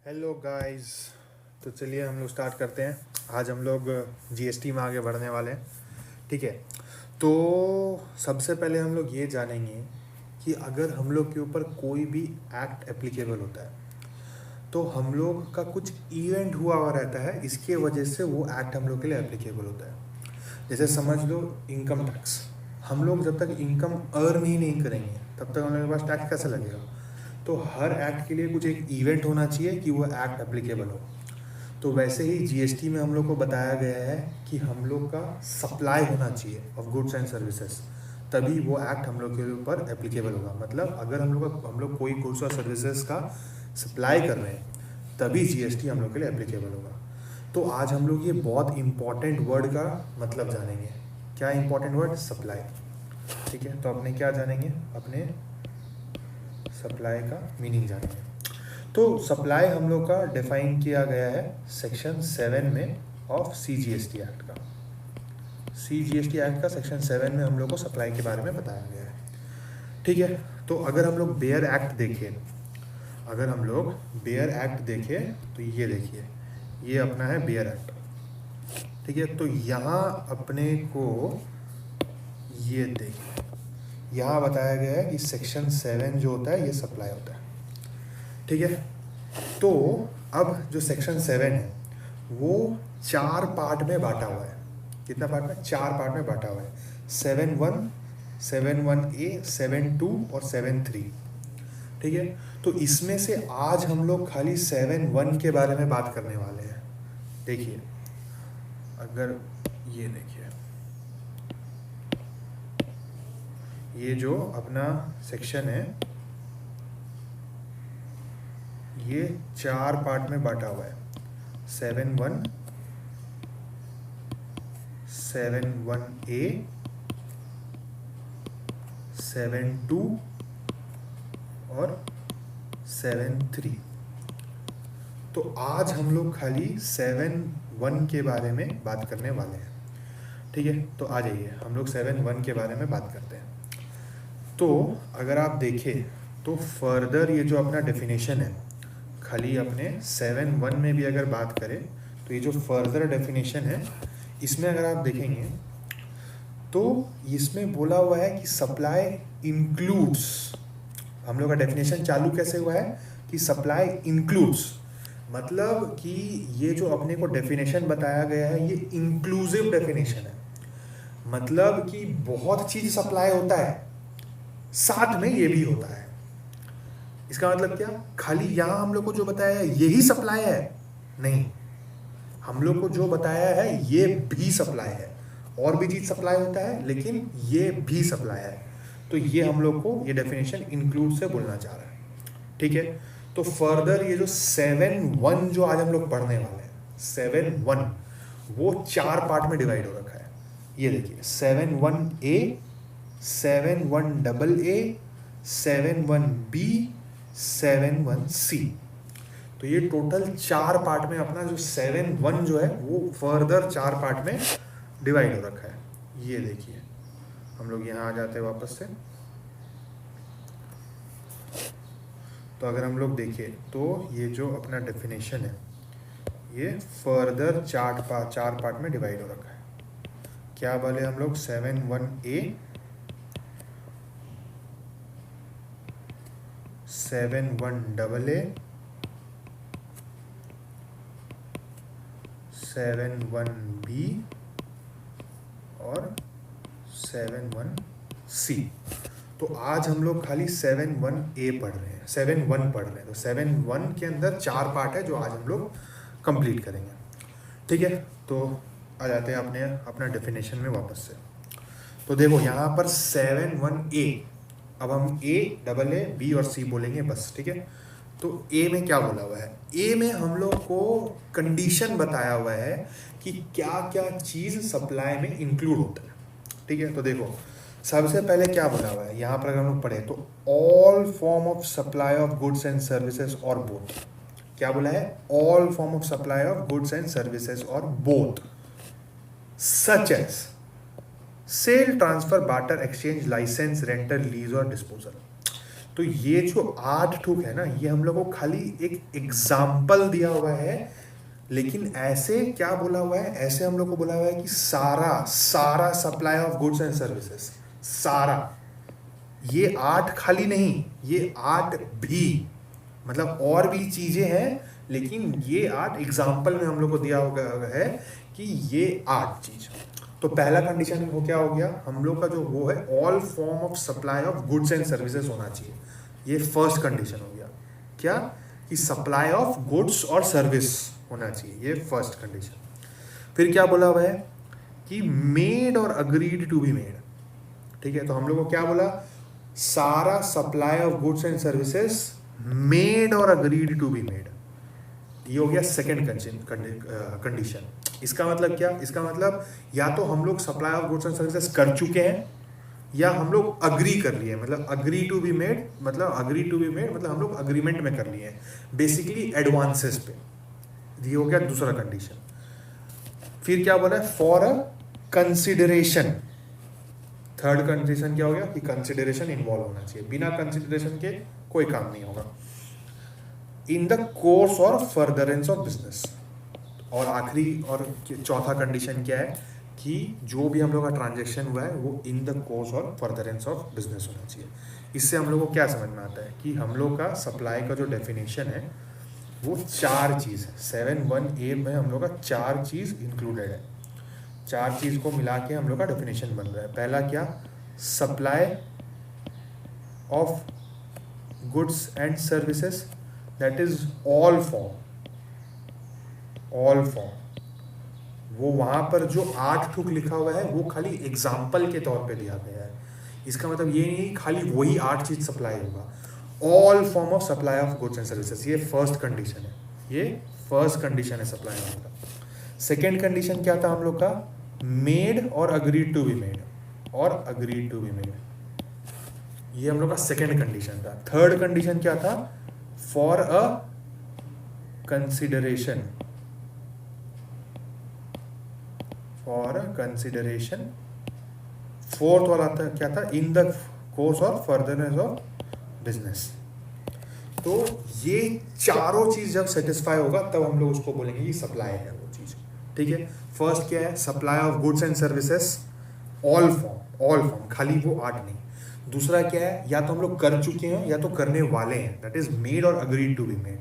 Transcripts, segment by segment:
Hello guys. तो चलिए हम लोग स्टार्ट करते हैं। आज हम लोग जीएसटी में आगे बढ़ने वाले हैं। ठीक है। तो सबसे पहले हम लोग ये जानेंगे कि अगर हम लोग के ऊपर कोई भी एक्ट एप्लीकेबल होता है तो हम लोग का कुछ इवेंट हुआ हुआ रहता है, इसके वजह से वो एक्ट हम लोग के लिए एप्लीकेबल होता है। जैसे समझ लो इनकम टैक्स। हम लोग जब तक इनकम अर्न ही नहीं करेंगे तब तक हम लोग के पास टैक्स कैसे लगेगा। तो हर एक्ट के लिए कुछ एक इवेंट होना चाहिए कि वो एक्ट एप्लीकेबल हो। तो वैसे ही जीएसटी में हम लोग को बताया गया है कि हम लोग का सप्लाई होना चाहिए ऑफ गुड्स एंड सर्विसेज, तभी वो एक्ट हम लोग के ऊपर एप्लीकेबल होगा। मतलब अगर हम लोग कोई गुड्स और सर्विसेज का सप्लाई कर रहे हैं तभी जीएसटी हम लोग के लिए एप्लीकेबल होगा। तो आज हम लोग ये बहुत इंपॉर्टेंट वर्ड का मतलब जानेंगे। क्या इंपॉर्टेंट वर्ड? सप्लाई। ठीक है, तो अपने क्या जानेंगे? अपने सप्लाई का मीनिंग जानेंगे। तो सप्लाई हम लोग का डिफाइन किया गया है सेक्शन 7 में ऑफ सीजीएसटी एक्ट का। सीजीएसटी एक्ट का सेक्शन 7 में हम लोग को सप्लाई के बारे में बताया गया है। ठीक है। तो अगर हम लोग बेयर एक्ट देखें, तो ये देखिए, ये अपना है बेयर एक्ट। ठीक है। तो यहाँ अपने को ये देखिए, यहाँ बताया गया है कि सेक्शन 7 जो होता है ये सप्लाई होता है। ठीक है। तो अब जो सेक्शन 7 है वो 4 पार्ट में बांटा हुआ है। कितना पार्ट में? 4 पार्ट में बांटा हुआ है। 7(1), 7(1)(a), 7(2) और 7(3). ठीक है। तो इसमें से आज हम लोग खाली 7(1) के बारे में बात करने वाले हैं। देखिए, अगर ये देखिए, ये जो अपना सेक्शन है ये 4 पार्ट में बांटा हुआ है। 7(1), 7(1)(a), 7(2) और 7(3). तो आज हम लोग खाली 7(1) के बारे में बात करने वाले हैं। ठीक है। तो आ जाइए हम लोग 7(1) के बारे में बात करते हैं। तो अगर आप देखें तो फर्दर ये जो अपना डेफिनेशन है, खाली अपने 7(1) में भी अगर बात करें तो ये जो फर्दर डेफिनेशन है इसमें अगर आप देखेंगे तो इसमें बोला हुआ है कि सप्लाई इंक्लूड्स। हम लोग का डेफिनेशन चालू कैसे हुआ है कि सप्लाई इंक्लूड्स, मतलब कि ये जो अपने को डेफिनेशन बताया गया है ये इंक्लूसिव डेफिनेशन है। मतलब कि बहुत चीज सप्लाई होता है, साथ में ये भी होता है। इसका मतलब क्या? खाली यहाँ हम लोग को जो बताया है यही सप्लाई है? नहीं, हम लोग को जो बताया है ये भी सप्लाई है। और भी चीज सप्लाई होता है लेकिन ये भी सप्लाई है। तो ये हम लोग को ये डेफिनेशन इंक्लूड से बोलना चाह रहा है। ठीक है। तो फर्दर ये जो 7(1) जो आज हम लोग पढ़ने वाले हैं, 7(1) वो 4 पार्ट में डिवाइड हो रखा है। ये देखिए, 7(1)(a), 7(1)(AA), 7(1)(b), 7(1)(c). तो ये टोटल 4 पार्ट में अपना जो 7(1) जो है वो फर्दर 4 पार्ट में डिवाइड हो रखा है। ये देखिए, हम लोग यहाँ आ जाते हैं वापस से। तो अगर हम लोग देखें तो ये जो अपना डेफिनेशन है ये फर्दर 4 पार्ट में डिवाइड हो रखा है। क्या बोले हम लोग? 7(1)(a), 7(1)(AA), 7(1)(b) और 7(1)(c). तो आज हम लोग खाली 7(1)(a) पढ़ रहे हैं, 7(1) पढ़ रहे हैं। तो 7(1) के अंदर 4 पार्ट है जो आज हम लोग कंप्लीट करेंगे। ठीक है। तो आ जाते हैं अपना डेफिनेशन में वापस से। तो देखो यहाँ पर 7(1)(a), अब हम A, और C बोलेंगे बस। ठीक है। तो ए में क्या बोला हुआ है? ए में हम लोग को कंडीशन बताया हुआ है कि क्या क्या चीज सप्लाई में इंक्लूड होता है। ठीक है। तो देखो सबसे पहले क्या बोला हुआ है यहाँ पर अगर हम लोग पढ़े तो all form of supply of goods and services or both. क्या बोला है? All form of supply of goods and services or both, such as sale, transfer, barter, exchange, licence, rental, lease or disposal. तो ये जो 8 ठुक है ना, ये हम लोग को खाली एक एग्जाम्पल दिया हुआ है, लेकिन ऐसे क्या बोला हुआ है, ऐसे हम लोग को बोला हुआ है कि सारा supply of goods and services, सारा, ये 8 खाली नहीं, ये 8 भी, मतलब और भी चीजें हैं, लेकिन ये 8 एग्जाम्पल में हम लोग को दिया हुआ है कि ये 8 चीज। तो पहला कंडीशन वो क्या हो गया हम लोग का, जो वो है all form of supply of goods and services होना चाहिए, ये फर्स्ट कंडीशन हो गया। क्या कि सप्लाई ऑफ गुड्स और सर्विस होना चाहिए, ये फर्स्ट कंडीशन। फिर क्या बोला हुआ है कि मेड और अग्रीड टू बी मेड, ठीक है। तो हम लोग को क्या बोला, सारा supply of goods and services made और अग्रीड टू बी मेड, ये हो गया सेकेंड कंडीशन। इसका मतलब क्या, इसका मतलब या तो हम लोग supply of goods and services कर चुके हैं, या हम लोग अग्री कर लिए, मतलब अग्री टू बी मेड, मतलब अग्री टू बी मेड मतलब हम लोग अग्रीमेंट में कर लिए हैं, बेसिकली एडवांसेस पे, ये हो गया दूसरा कंडीशन। फिर क्या बोला है, for a consideration, third condition क्या हो गया कि कंसिडरेशन इन्वॉल्व होना चाहिए, बिना कंसिडरेशन के कोई काम नहीं होगा। इन द कोर्स और फर्दरेंस ऑफ बिजनेस, और आखिरी और चौथा कंडीशन क्या है कि जो भी हम लोग का ट्रांजैक्शन हुआ है वो इन द कोर्स और फर्दरेंस ऑफ बिजनेस होना चाहिए। इससे हम लोग को क्या समझ में आता है कि हम लोग का सप्लाई का जो डेफिनेशन है वो 4 चीज़ है, 7(1)(a) में हम लोग का 4 चीज़ इंक्लूडेड है। 4 चीज़ को मिला के हम लोग का डेफिनेशन बन रहा है। पहला क्या, supply of goods and services, that is all form, वो वहां पर जो 8 ठुक लिखा हुआ है वो खाली एग्जाम्पल के तौर पे दिया गया है। इसका मतलब ये नहीं खाली वही 8 चीज सप्लाई होगा, all form of supply of goods and services, ये फर्स्ट कंडीशन है, ये फर्स्ट कंडीशन है सप्लाई होने का। सेकेंड कंडीशन क्या था हम लोग का, मेड और अग्रीड टू बी मेड, और अग्रीड टू बी मेड, ये हम लोग का सेकेंड कंडीशन था। थर्ड कंडीशन क्या था, for a consideration, for consideration. Fourth वाला था क्या था, इन द कोर्स और फर्दरनेस ऑफ बिजनेस। तो ये चारों चीज जब सेटिस्फाई होगा तब हम लोग उसको बोलेंगे कि सप्लाई है वो चीज, ठीक है। फर्स्ट क्या है, supply of goods and services all form, खाली वो 8 नहीं। दूसरा क्या है, या तो हम लोग कर चुके हैं या तो करने वाले हैं, दैट इज मेड और agreed to be made.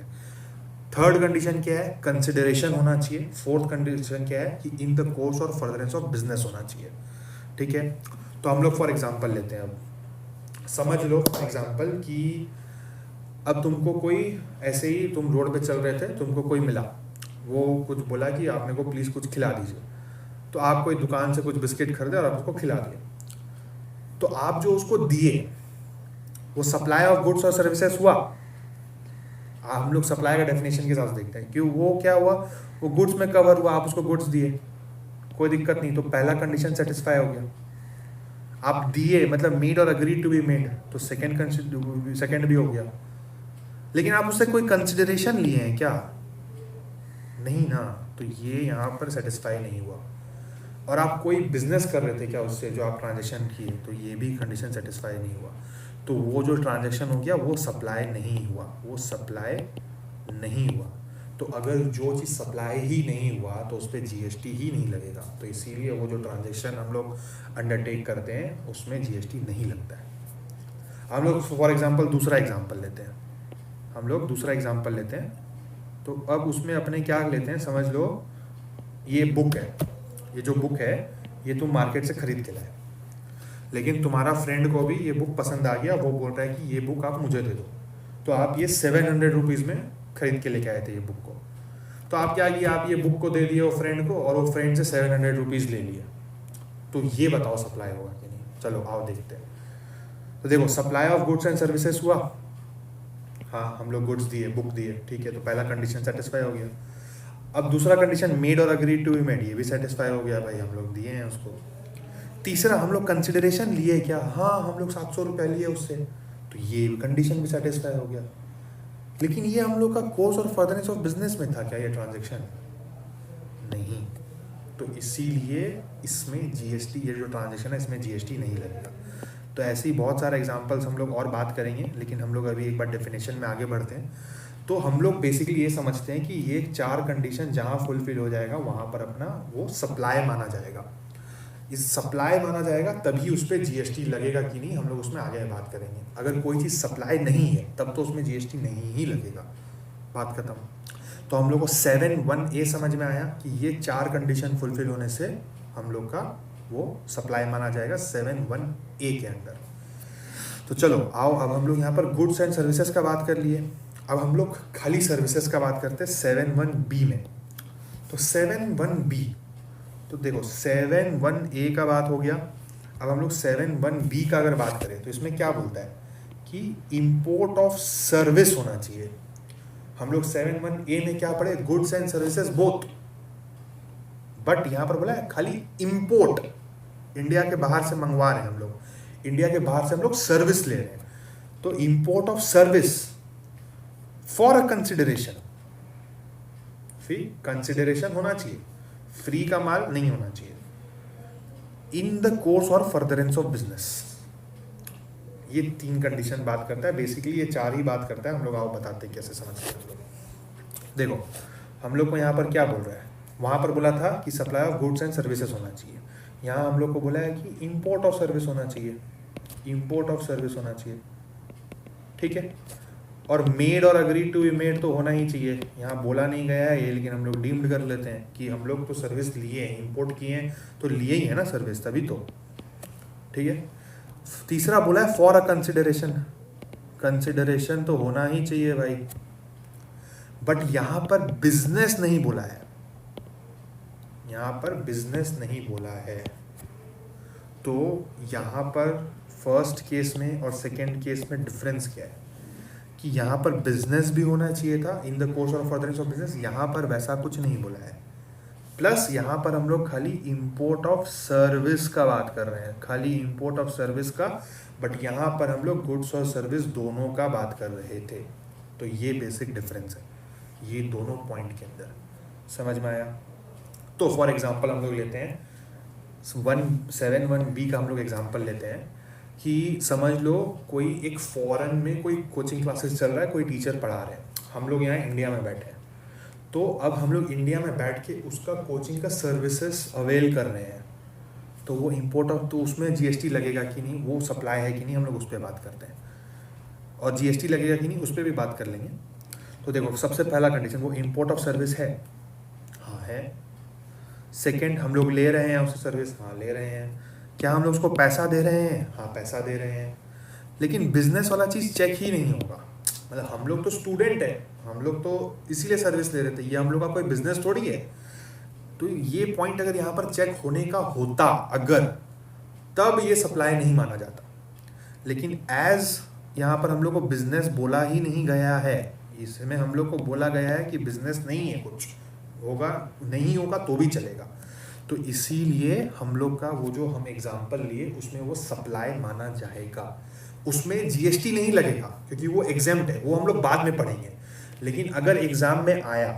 Third condition क्या है, कंसिडरेशन होना चाहिए। फोर्थ कंडीशन क्या है कि इन द कोर्स और फर्दरेंस ऑफ बिजनेस होना चाहिए, ठीक है। तो हम लोग फॉर एग्जांपल लेते हैं, अब समझ लो फॉर एग्जांपल कि अब तुमको कोई ऐसे ही, तुम रोड पे चल रहे थे, तुमको कोई मिला, वो कुछ बोला कि आप मेरे को प्लीज़ कुछ खिला दीजिए, तो आप कोई दुकान से कुछ बिस्किट खरीदे और आप उसको खिला दिए। तो आप जो उसको दिए वो सप्लाई ऑफ गुड्स और सर्विसेज हुआ। हम लोग सप्लाई का डेफिनेशन के साथ देखते हैं कि वो क्या हुआ, वो गुड्स में कवर हुआ, आप उसको गुड्स दिए, कोई दिक्कत नहीं, तो पहला कंडीशन सेटिस्फाई हो गया। आप दिए मतलब मेड और अग्रीड टू बी मेड, तो सेकंड भी हो गया। लेकिन आप उससे कोई कंसिडरेशन लिए हैं क्या, नहीं ना, तो ये यहाँ पर सेटिस्फाई नहीं हुआ। और आप कोई बिजनेस कर रहे थे क्या उससे, जो आप ट्रांजेक्शन किए, तो ये भी कंडीशन सेटिस्फाई नहीं हुआ। तो वो जो ट्रांजैक्शन हो गया वो सप्लाई नहीं हुआ, वो सप्लाई नहीं हुआ। तो अगर जो चीज़ सप्लाई ही नहीं हुआ तो उस पर जीएसटी ही नहीं लगेगा, तो इसीलिए वो जो ट्रांजैक्शन हम लोग अंडरटेक करते हैं उसमें जीएसटी नहीं लगता है। हम लोग फॉर एग्जांपल दूसरा एग्जांपल लेते हैं, तो अब उसमें अपने क्या लेते हैं, समझ लो ये बुक है, ये जो बुक है ये तुम मार्केट से खरीद के लाए, लेकिन तुम्हारा फ्रेंड को भी ये बुक पसंद आ गया, वो बोल रहा है कि ये बुक आप मुझे दे दो, तो आप ये 700 रुपीज़ में खरीद के लेके आए थे ये बुक को। तो आप क्या किया, आप ये बुक को दे दिए वो फ्रेंड को, और वो फ्रेंड से 700 रुपीज़ ले लिया। तो ये बताओ सप्लाई होगा कि नहीं, चलो आओ देखते हैं। तो देखो supply of goods and services हुआ, हाँ हम लोग गुड्स दिए, बुक दिए, ठीक है, तो पहला कंडीशन सेटिस्फाई हो गया। अब दूसरा कंडीशन मेड और अग्रीड टू बी मेड, ये भी सेटिस्फाई हो गया, भाई हम लोग दिए हैं उसको। तीसरा हम लोग कंसिडरेशन लिए क्या, हाँ हम लोग 700 रुपये लिए उससे, तो ये कंडीशन भी सेटिस्फाई हो गया। लेकिन ये हम लोग का कोर्स और फर्दरेंस ऑफ बिजनेस में था क्या ये ट्रांजैक्शन, नहीं, तो इसीलिए इसमें जीएसटी, ये जो ट्रांजैक्शन है इसमें जीएसटी नहीं लगेगा। तो ऐसे ही बहुत सारे एग्जांपल्स हम लोग और बात करेंगे, लेकिन हम लोग अभी एक बार डेफिनेशन में आगे बढ़ते हैं। तो हम लोग बेसिकली ये समझते हैं कि ये 4 कंडीशन जहाँ फुलफिल हो जाएगा वहाँ पर अपना वो सप्लाई माना जाएगा। इस सप्लाई माना जाएगा तभी उस पर जीएसटी लगेगा कि नहीं, हम लोग उसमें आगे बात करेंगे। अगर कोई चीज़ सप्लाई नहीं है तब तो उसमें जीएसटी नहीं ही लगेगा, बात खत्म। तो हम लोग को 7(1)(a) समझ में आया कि ये 4 कंडीशन फुलफिल होने से हम लोग का वो सप्लाई माना जाएगा 7(1)(a) के अंदर। तो चलो आओ, अब हम लोग यहाँ पर गुड्स एंड सर्विसेज का बात कर लिए। अब हम लोग खाली सर्विसेज का बात करते हैं 7(1)(b) में। तो 7(1)(b), तो देखो 7(1)(a) का बात हो गया। अब हम लोग 7(1)(b) का अगर बात करें तो इसमें क्या बोलता है कि इंपोर्ट ऑफ सर्विस होना चाहिए। हम लोग 7(1)(a) में क्या पढ़े, goods and services both, but यहां पर बोला है खाली इंपोर्ट, इंडिया के बाहर से मंगवा रहे हैं हम लोग, इंडिया के बाहर से हम लोग सर्विस ले रहे हैं। तो import of service for a consideration, consideration होना चाहिए, फ्री का माल नहीं होना चाहिए। इन द कोर्स और फर्दरेंस ऑफ बिजनेस, ये 3 कंडीशन बात करता है बेसिकली, ये 4 ही बात करता है। हम लोग आओ बताते हैं कैसे समझते हैं हम लोग। देखो हम लोग को यहाँ पर क्या बोल रहा है, वहाँ पर बोला था कि supply of goods and services होना चाहिए, यहाँ हम लोग को बोला है कि इंपोर्ट ऑफ सर्विस होना चाहिए, इंपोर्ट ऑफ सर्विस होना चाहिए, ठीक है। और made or agree to be made तो होना ही चाहिए, यहाँ बोला नहीं गया है ये, लेकिन हम लोग डीम्ड कर लेते हैं कि हम लोग तो सर्विस लिए हैं, इंपोर्ट किए हैं तो लिए ही है ना सर्विस, तभी तो, ठीक है। तीसरा बोला है फॉर अ कंसिडरेशन, कंसिडरेशन तो होना ही चाहिए भाई, बट यहां पर बिजनेस नहीं बोला है, यहां पर बिजनेस नहीं बोला है। तो यहां पर फर्स्ट केस में और सेकेंड केस में डिफरेंस क्या है कि यहाँ पर बिजनेस भी होना चाहिए था, in the course of furtherance of business, यहाँ पर वैसा कुछ नहीं बोला है। प्लस यहाँ पर हम लोग खाली इंपोर्ट ऑफ सर्विस का बात कर रहे हैं, खाली इंपोर्ट ऑफ सर्विस का, बट यहाँ पर हम लोग गुड्स और सर्विस दोनों का बात कर रहे थे। तो ये बेसिक डिफरेंस है ये दोनों पॉइंट के अंदर, समझ में आया। तो फॉर एग्जांपल हम लोग लेते हैं 7(1)(b) का हम लोग एग्जांपल लेते हैं कि समझ लो कोई एक फॉरेन में कोई कोचिंग क्लासेस चल रहा है, कोई टीचर पढ़ा रहे हैं, हम लोग यहाँ इंडिया में बैठे हैं। तो अब हम लोग इंडिया में बैठ के उसका कोचिंग का सर्विसेज अवेल कर रहे हैं, तो वो इंपोर्ट ऑफ, तो उसमें जीएसटी लगेगा कि नहीं, वो सप्लाई है कि नहीं, हम लोग उस पर बात करते हैं। और जीएसटी लगेगा कि नहीं उस पर भी बात कर लेंगे। तो देखो सबसे पहला कंडीशन वो इंपोर्ट ऑफ सर्विस है, हाँ है। सेकेंड हम लोग ले रहे हैं उससे सर्विस, हाँ ले रहे हैं। क्या हम लोग उसको पैसा दे रहे हैं, हाँ पैसा दे रहे हैं। लेकिन बिजनेस वाला चीज़ चेक ही नहीं होगा, मतलब हम लोग तो स्टूडेंट है, हम लोग तो इसीलिए सर्विस ले रहे थे, ये हम लोग का कोई बिजनेस थोड़ी है। तो ये पॉइंट अगर यहाँ पर चेक होने का होता अगर, तब ये सप्लाई नहीं माना जाता। लेकिन एज यहाँ पर हम लोग को बिजनेस बोला ही नहीं गया है, इसमें हम लोग को बोला गया है कि बिजनेस नहीं है, कुछ होगा नहीं होगा तो भी चलेगा। तो इसीलिए हम लोग का वो जो हम एग्जाम्पल लिए उसमें वो सप्लाई माना जाएगा, उसमें जीएसटी नहीं लगेगा क्योंकि वो एग्जाम्प्ट है, वो हम लोग बाद में पढ़ेंगे। लेकिन अगर एग्जाम में आया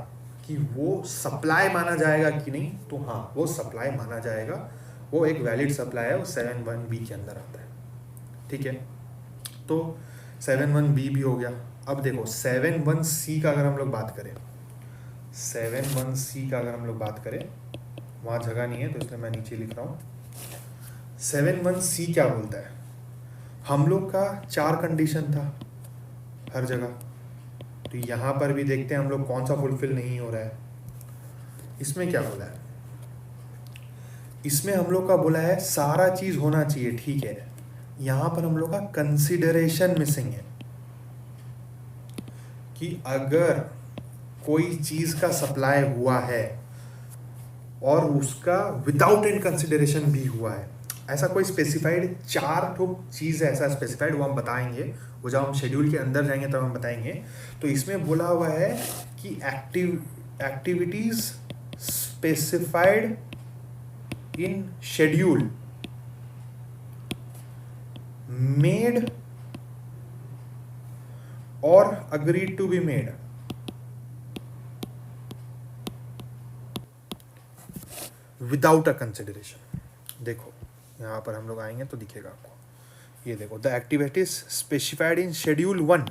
कि वो सप्लाई माना जाएगा कि नहीं, तो हाँ वो सप्लाई माना जाएगा, वो एक वैलिड सप्लाई है, वो 7(1)(b) के अंदर आता है, ठीक है। तो 7(1)(b) भी हो गया। अब देखो 7(1)(c) का अगर हम लोग बात करें, 7(1)(c) का अगर हम लोग बात करें, वहाँ जगह नहीं है तो इसलिए मैं नीचे लिख रहा हूँ। 7(1)(c) क्या बोलता है, हम लोग का 4 कंडीशन था हर जगह, तो यहाँ पर भी देखते हैं हम लोग कौन सा फुलफिल नहीं हो रहा है। इसमें क्या बोला है, इसमें हम लोग का बोला है सारा चीज होना चाहिए, ठीक है। यहाँ पर हम लोग का कंसिडरेशन मिसिंग है कि अगर कोई चीज का सप्लाई हुआ है और उसका विदाउट एनी कंसिडरेशन भी हुआ है, ऐसा कोई स्पेसिफाइड 4 चीज है, ऐसा स्पेसिफाइड, वो हम बताएंगे, वो जब हम शेड्यूल के अंदर जाएंगे तब हम बताएंगे। तो इसमें बोला हुआ है कि activities specified in schedule made और agreed to be made without a consideration. देखो यहाँ पर हम लोग आएंगे तो दिखेगा आपको, ये देखो, the activities specified in schedule 1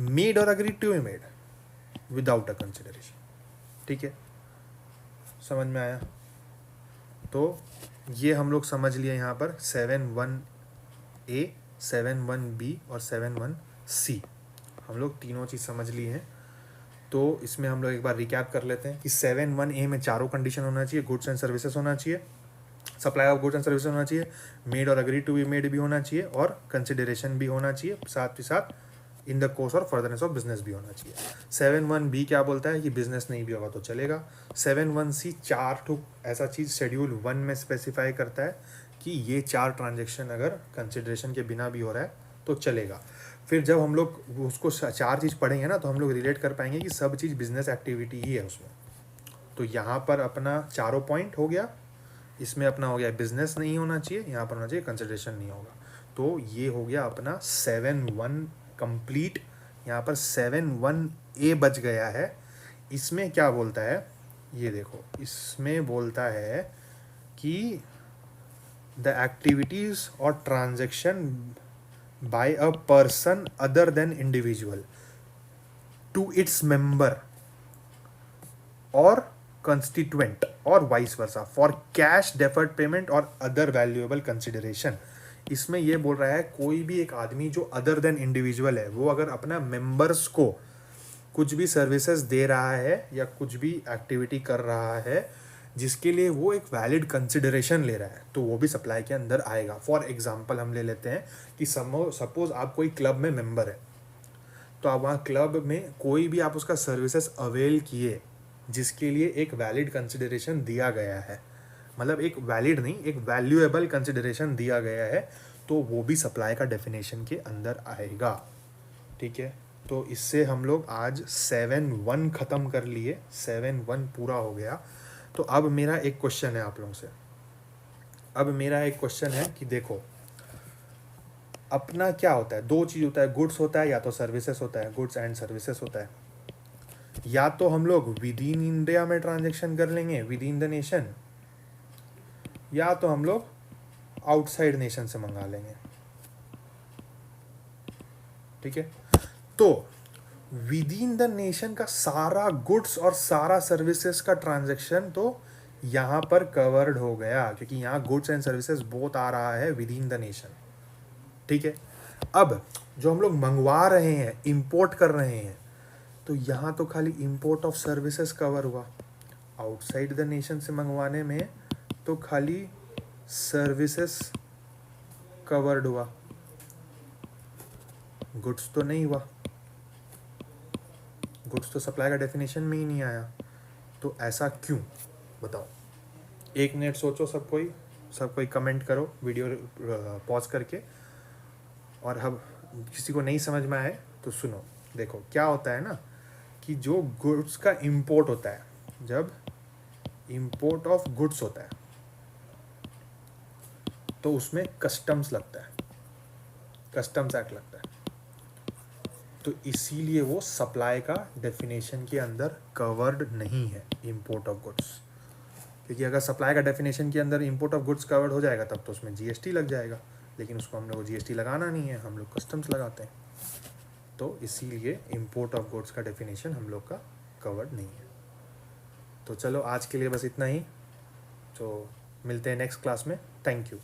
made or agree to be made without a consideration. ठीक है, समझ में आया? तो ये हम लोग समझ लिए यहाँ पर 7(1)(a), 7(1)(b) और 7(1)(c), हम लोग तीनों चीज़ समझ लिए हैं। तो इसमें हम लोग एक बार रिकैप कर लेते हैं कि 7(1)(a) में चारों कंडीशन होना चाहिए, गुड्स एंड सर्विसेज होना चाहिए, supply of goods and services होना चाहिए, made or agree to be made भी होना चाहिए, और कंसिडरेशन भी होना चाहिए, साथ ही साथ इन द कोर्स और फर्दरनेस ऑफ बिजनेस भी होना चाहिए। 7(1)(b) क्या बोलता है कि बिजनेस नहीं भी होगा तो चलेगा। 7(1)(c) 4 ऐसा चीज़ शेड्यूल 1 में स्पेसिफाई करता है कि ये 4 ट्रांजेक्शन अगर कंसिडरेशन के बिना भी हो रहा है तो चलेगा। फिर जब हम लोग उसको 4 चीज़ पढ़ेंगे ना, तो हम लोग रिलेट कर पाएंगे कि सब चीज़ बिजनेस एक्टिविटी ही है उसमें। तो यहाँ पर अपना चारों पॉइंट हो गया, इसमें अपना हो गया बिजनेस नहीं होना चाहिए, यहाँ पर होना चाहिए कंसिडरेशन नहीं होगा। तो ये हो गया अपना 7(1) कंप्लीट। यहाँ पर 7(1)(a) बच गया है। इसमें क्या बोलता है, ये देखो, इसमें बोलता है कि द एक्टिविटीज और transaction by a person other than individual to its member और कंस्टिट्यूएंट और vice versa for cash deferred payment और अदर वैल्यूएबल कंसिडरेशन। इसमें ये बोल रहा है कोई भी एक आदमी जो अदर देन इंडिविजुअल है, वो अगर अपना मेंबर्स को कुछ भी सर्विसेज दे रहा है या कुछ भी एक्टिविटी कर रहा है जिसके लिए वो एक वैलिड कंसिडरेशन ले रहा है, तो वो भी सप्लाई के अंदर आएगा। फॉर एग्जांपल हम ले लेते हैं कि सपोज आप कोई क्लब में मेंबर है, तो आप वहाँ क्लब में कोई भी आप उसका सर्विसेज अवेल किए जिसके लिए एक वैलिड कंसिडरेशन दिया गया है, मतलब एक वैलिड नहीं, एक वैल्यूएबल कंसिडरेशन दिया गया है, तो वो भी सप्लाई का डेफिनेशन के अंदर आएगा। ठीक है, तो इससे हम लोग आज 7(1) ख़त्म कर लिए, 7(1) पूरा हो गया। तो अब मेरा एक क्वेश्चन है आप लोगों से, अब मेरा एक क्वेश्चन है कि देखो अपना क्या होता है, 2 चीज़ होता है, गुड्स होता है या तो सर्विसेज होता है, गुड्स एंड सर्विसेज होता है। या तो हम लोग विद इन इंडिया में ट्रांजेक्शन कर लेंगे, विद इन द नेशन, या तो हम लोग आउटसाइड नेशन से मंगा लेंगे। ठीक है, तो विद इन द नेशन का सारा गुड्स और सारा सर्विसेज का ट्रांजैक्शन तो यहाँ पर कवर्ड हो गया, क्योंकि यहाँ गुड्स एंड सर्विसेज बोथ आ रहा है विद इन द नेशन। ठीक है, अब जो हम लोग मंगवा रहे हैं, इंपोर्ट कर रहे हैं, तो यहाँ तो खाली इंपोर्ट ऑफ सर्विसेज कवर हुआ, आउटसाइड द नेशन से मंगवाने में तो खाली सर्विसेज कवर्ड हुआ, गुड्स तो नहीं हुआ, गुड्स तो सप्लाई का डेफिनेशन में ही नहीं आया। तो ऐसा क्यों, बताओ? 1 मिनट सोचो सब कोई कमेंट करो वीडियो पॉज करके। और अब किसी को नहीं समझ में आए तो सुनो, देखो क्या होता है ना कि जो गुड्स का इंपोर्ट होता है, जब इंपोर्ट ऑफ गुड्स होता है तो उसमें कस्टम्स लगता है, कस्टम्स एक्ट लगता है, तो इसीलिए वो सप्लाई का डेफिनेशन के अंदर कवर्ड नहीं है इंपोर्ट ऑफ गुड्स। क्योंकि अगर सप्लाई का डेफिनेशन के अंदर इंपोर्ट ऑफ गुड्स कवर्ड हो जाएगा तब तो उसमें जीएसटी लग जाएगा, लेकिन उसको हम लोग जीएसटी लगाना नहीं है, हम लोग कस्टम्स लगाते हैं, तो इसीलिए इंपोर्ट ऑफ गुड्स का डेफिनेशन हम लोग का कवर्ड नहीं है। तो चलो आज के लिए बस इतना ही, तो मिलते हैं नेक्स्ट क्लास में। Thank you.